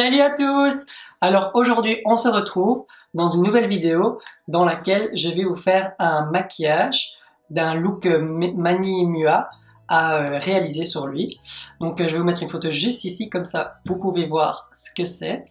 Salut à tous! Alors aujourd'hui on se retrouve dans une nouvelle vidéo dans laquelle je vais vous faire un maquillage d'un look Mani Mua à réaliser sur lui. Donc je vais vous mettre une photo juste ici, comme ça vous pouvez voir ce que c'est.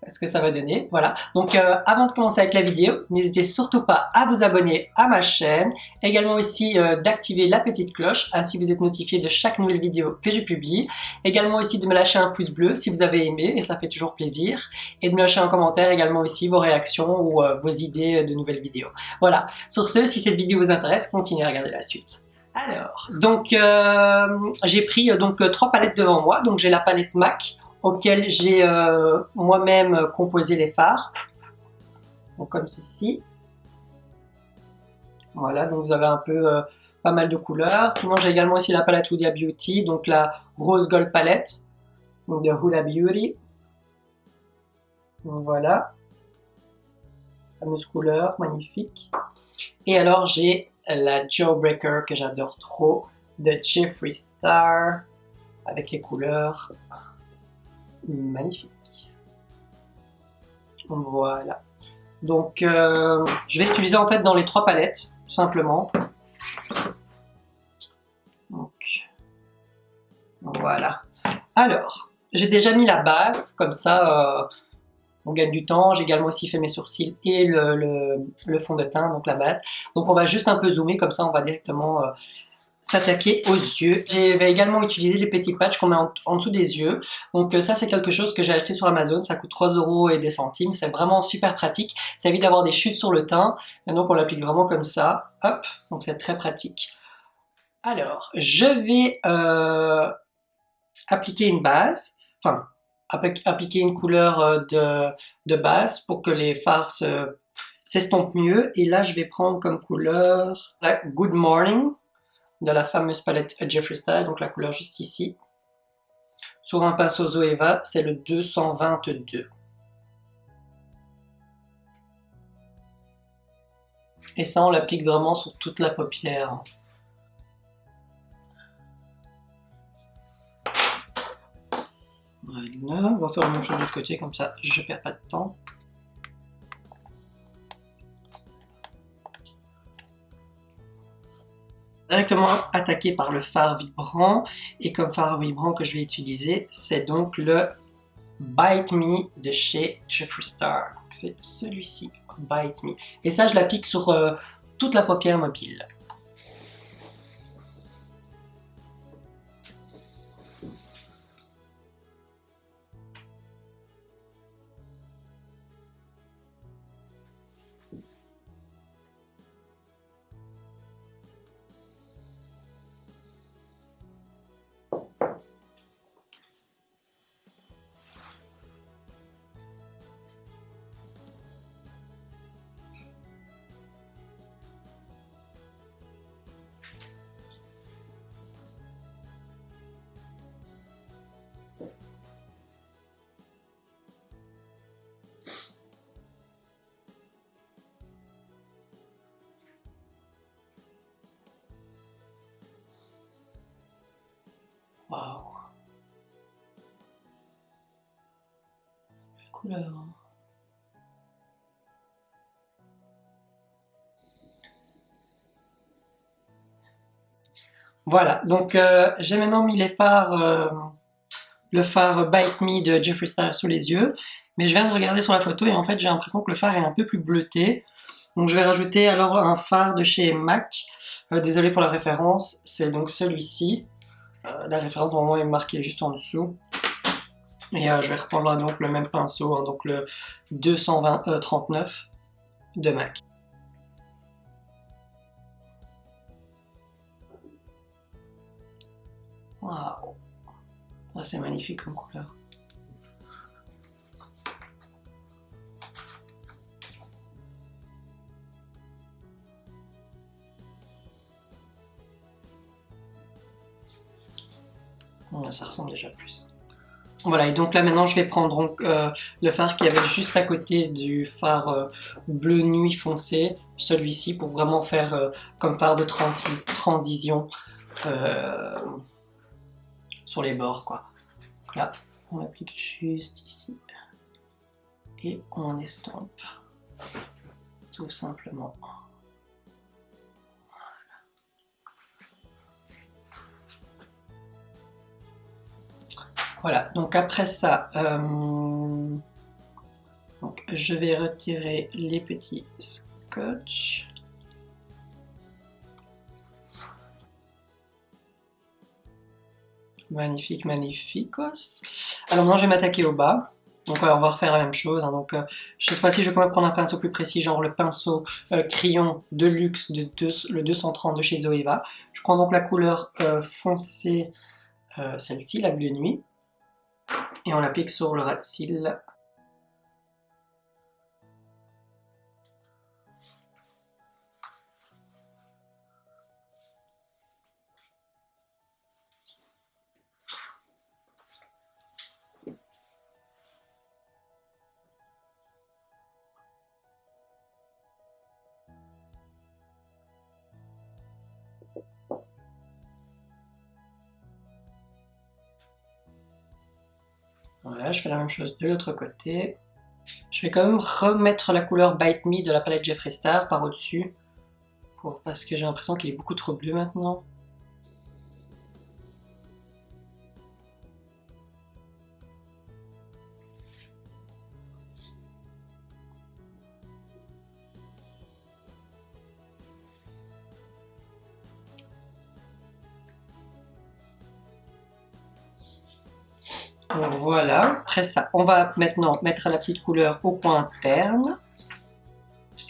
Ce que ça va donner, voilà. Donc avant de commencer avec la vidéo, n'hésitez surtout pas à vous abonner à ma chaîne, également aussi d'activer la petite cloche, ainsi vous êtes notifié de chaque nouvelle vidéo que je publie, également aussi de me lâcher un pouce bleu si vous avez aimé, et ça fait toujours plaisir, et de me lâcher un commentaire également aussi vos réactions ou vos idées de nouvelles vidéos. Voilà, sur ce, si cette vidéo vous intéresse, continuez à regarder la suite. Alors, donc j'ai pris trois palettes devant moi, donc j'ai la palette MAC, auquel j'ai moi-même composé les fards, donc comme ceci. Voilà, donc vous avez un peu pas mal de couleurs. Sinon j'ai également aussi la palette Huda Beauty, donc la Rose Gold Palette, donc de Huda Beauty. Donc voilà, fameuse couleur, magnifique. Et alors j'ai la Jawbreaker que j'adore trop, de Jeffree Star, avec les couleurs magnifique. Voilà. Donc, je vais utiliser en fait dans les trois palettes, tout simplement. Donc, voilà. Alors, j'ai déjà mis la base, comme ça, on gagne du temps. J'ai également aussi fait mes sourcils et le fond de teint, donc la base. Donc, on va juste un peu zoomer, comme ça, on va directement s'attaquer aux yeux. Je vais également utiliser les petits patchs qu'on met en dessous des yeux. Donc ça c'est quelque chose que j'ai acheté sur Amazon, ça coûte 3 € et des centimes, c'est vraiment super pratique, ça évite d'avoir des chutes sur le teint, et donc on l'applique vraiment comme ça, hop, donc c'est très pratique. Alors, je vais appliquer une base, enfin, appliquer une couleur de base pour que les fards s'estompent mieux, et là je vais prendre comme couleur la Good Morning, de la fameuse palette Jeffree Star, donc la couleur juste ici. Sur un pinceau Zoeva, c'est le 222. Et ça, on l'applique vraiment sur toute la paupière. Voilà, on va faire la même chose de l'autre côté, comme ça je perds pas de temps. Directement attaqué par le fard vibrant, et comme fard vibrant que je vais utiliser, c'est donc le Bite Me de chez Jeffree Star. C'est celui-ci, Bite Me. Et ça, je l'applique sur toute la paupière mobile. Waouh! Couleur. Voilà, donc j'ai maintenant mis les fards, le fard Bite Me de Jeffree Star sous les yeux, mais je viens de regarder sur la photo et en fait j'ai l'impression que le fard est un peu plus bleuté. Donc je vais rajouter alors un fard de chez MAC, désolé pour la référence, c'est donc celui-ci. La référence normalement est marquée juste en dessous. Et je vais reprendre donc le même pinceau, hein, donc le 239 de MAC. Waouh, ça c'est magnifique comme couleur. Ça ressemble déjà plus. Voilà, et donc là maintenant je vais prendre donc, le fard qui avait juste à côté du fard bleu nuit foncé, celui-ci, pour vraiment faire comme fard de transition sur les bords, quoi. Donc là, on applique juste ici. et on estompe tout simplement. Voilà, donc après ça, donc je vais retirer les petits scotch. Magnifique, magnificos. Alors maintenant je vais m'attaquer au bas. Donc on va refaire la même chose. Hein. Donc cette fois-ci je vais quand même prendre un pinceau plus précis, genre le pinceau crayon de luxe de le 230 de chez Zoeva. Je prends donc la couleur foncée, celle-ci, la bleue nuit. Et on l'applique sur le ras de cils. Voilà, je fais la même chose de l'autre côté. Je vais quand même remettre la couleur Bite Me de la palette Jeffree Star par au-dessus. Parce que j'ai l'impression qu'il est beaucoup trop bleu maintenant. Donc voilà, après ça, on va maintenant mettre la petite couleur au coin interne.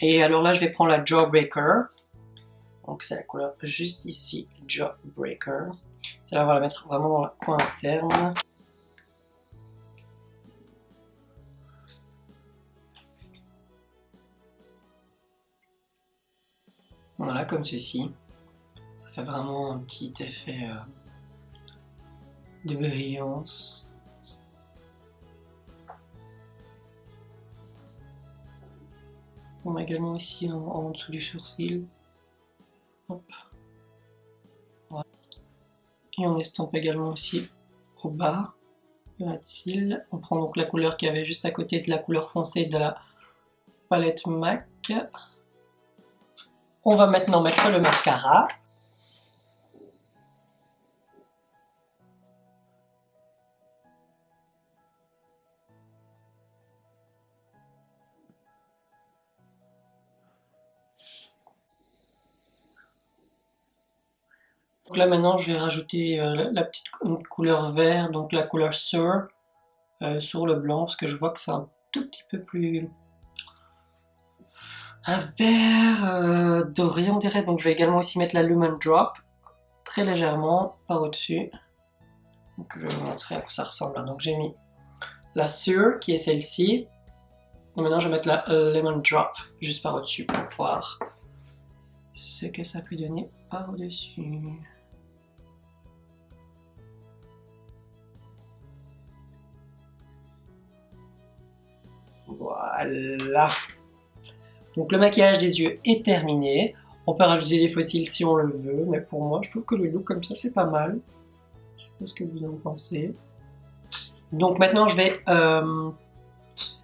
Et alors là, je vais prendre la Jawbreaker. Donc c'est la couleur juste ici, Jawbreaker. Celle-là, on va la mettre vraiment dans le coin interne. Voilà, comme ceci. Ça fait vraiment un petit effet de brillance. On a également ici en dessous du sourcil. Hop. Voilà. Et on estompe également aussi au bas du ras de cils. On prend donc la couleur qu'il y avait juste à côté de la couleur foncée de la palette MAC. On va maintenant mettre le mascara. Donc là maintenant je vais rajouter la petite couleur vert, donc la couleur Sur sur le blanc, parce que je vois que c'est un tout petit peu plus... un vert doré on dirait, donc je vais également aussi mettre la Lumen Drop, très légèrement, par au-dessus. Donc je vais vous montrer à quoi ça ressemble. Donc j'ai mis la Sur, qui est celle-ci. Maintenant je vais mettre la Lemon Drop, juste par au-dessus, pour voir ce que ça peut donner par au-dessus. Voilà. Donc le maquillage des yeux est terminé. On peut rajouter des fossiles si on le veut, mais pour moi, je trouve que le look comme ça, c'est pas mal. Je sais pas ce que vous en pensez. Donc maintenant, je vais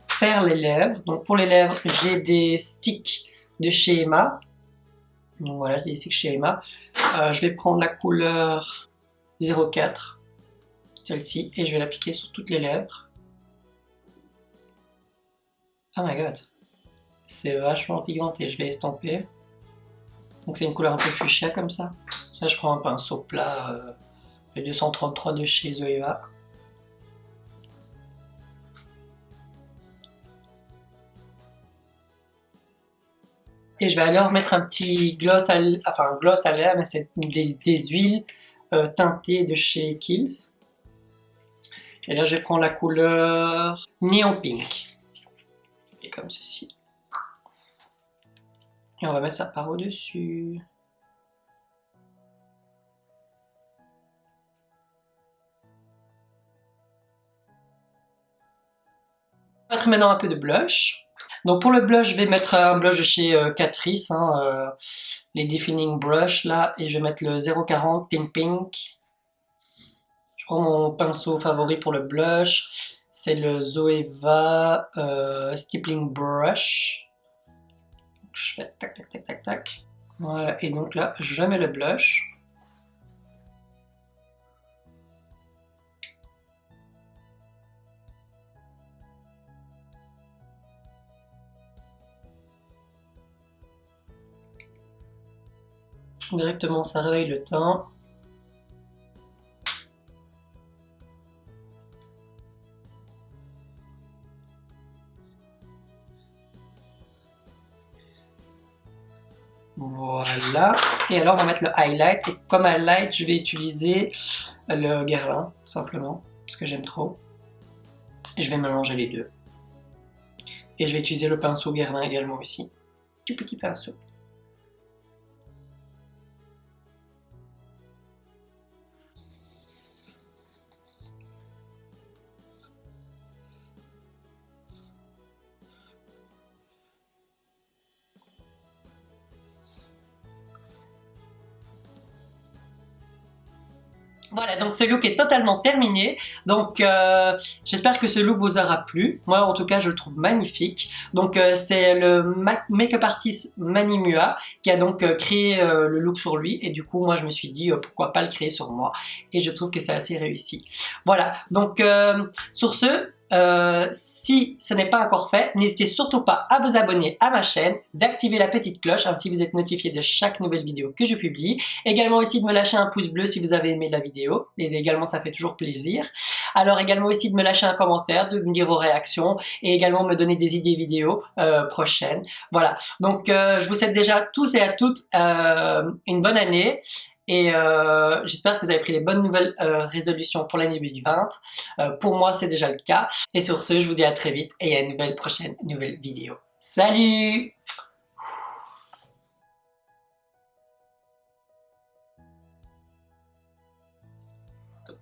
faire les lèvres. Donc pour les lèvres, j'ai des sticks de chez Emma. Donc voilà, j'ai des sticks chez Emma. Je vais prendre la couleur 04, celle-ci, et je vais l'appliquer sur toutes les lèvres. Oh my god, c'est vachement pigmenté. Je vais estomper. Donc c'est une couleur un peu fuchsia comme ça. Ça, je prends un pinceau plat, le 233 de chez Zoeva. Et je vais alors mettre un petit gloss à lèvres, enfin un gloss à lèvres, mais c'est des huiles teintées de chez Kiehl's. Et là, je vais prendre la couleur Neon Pink. Et comme ceci. Et on va mettre ça par au-dessus. On va mettre maintenant un peu de blush. Donc pour le blush, je vais mettre un blush de chez Catrice, hein, les Defining Brush là, et je vais mettre le 040 Tint Pink. Je prends mon pinceau favori pour le blush. c'est le Zoeva Stippling Brush. Je fais tac tac tac tac tac. Voilà, et donc là, je mets le blush. Directement, ça réveille le teint. Voilà. Et alors, on va mettre le highlight. Et comme highlight, je vais utiliser le Guerlain, tout simplement, parce que j'aime trop. Et je vais mélanger les deux. Et je vais utiliser le pinceau Guerlain également aussi. Tout petit pinceau. Voilà, donc ce look est totalement terminé. Donc j'espère que ce look vous aura plu. Moi en tout cas je le trouve magnifique. Donc c'est le make-up artist Mani Mua qui a donc créé le look sur lui. Et du coup moi je me suis dit pourquoi pas le créer sur moi. Et je trouve que c'est assez réussi. Voilà, donc sur ce, si ce n'est pas encore fait, n'hésitez surtout pas à vous abonner à ma chaîne, d'activer la petite cloche, ainsi vous êtes notifié de chaque nouvelle vidéo que je publie. Également aussi de me lâcher un pouce bleu si vous avez aimé la vidéo, et également ça fait toujours plaisir. Alors également aussi de me lâcher un commentaire, de me dire vos réactions, et également me donner des idées vidéos prochaines. Voilà, donc je vous souhaite déjà tous et à toutes une bonne année. Et j'espère que vous avez pris les bonnes nouvelles résolutions pour l'année 2020. Pour moi, c'est déjà le cas. Et sur ce, je vous dis à très vite et à une nouvelle vidéo. Salut!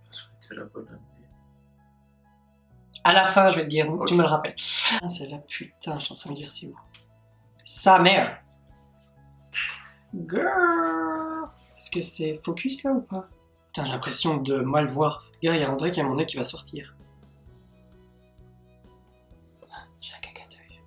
Souhaiter la bonne année. À la fin, je vais le dire, Ok. tu me le rappelles. Ah, c'est là, putain, je suis en train de dire c'est où? Sa mère! Girl! Est-ce que c'est focus là ou pas? Putain, j'ai l'impression de mal voir. Regarde, il y a André qui a mon nez qui va sortir. J'ai un caca d'œil.